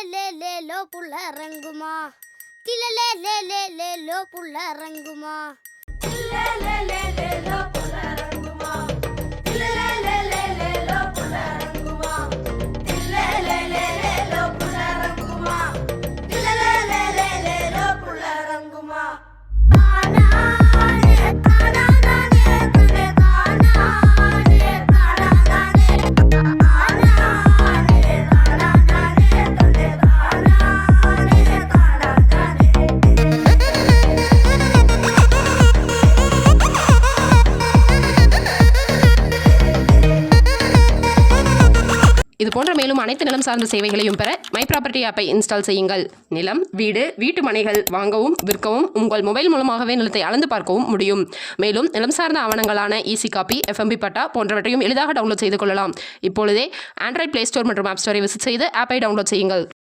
Low புள்ள ரங்குமா திலலே low புள்ள ரங்குமா low புள்ள ரங்குமா திலலே லோ புள்ள ரங்குமா திலலே லோ புள்ள ரங்குமா திலலே லோ புள்ள ரங்குமா இது போன்ற மேலும் அனைத்து நிலம் சார்ந்த சேவைகளையும் பெற மை ப்ராப்பர்ட்டி ஆப்பை இன்ஸ்டால் செய்யுங்கள். நிலம், வீடு, வீட்டு மனைகள் வாங்கவும் விற்கவும் உங்கள் மொபைல் மூலமாகவே நிலத்தை அளந்து பார்க்கவும் முடியும். மேலும் நிலம் சார்ந்த ஆவணங்களான ஈசி காப்பி, FMB பட்டா போன்றவற்றையும் எளிதாக டவுன்லோட் செய்து கொள்ளலாம். இப்பொழுதே ஆண்ட்ராய்ட் பிளே ஸ்டோர் மற்றும் ஆப் ஸ்டோரை விசிட் செய்து ஆப்பை டவுன்லோட் செய்யுங்கள்.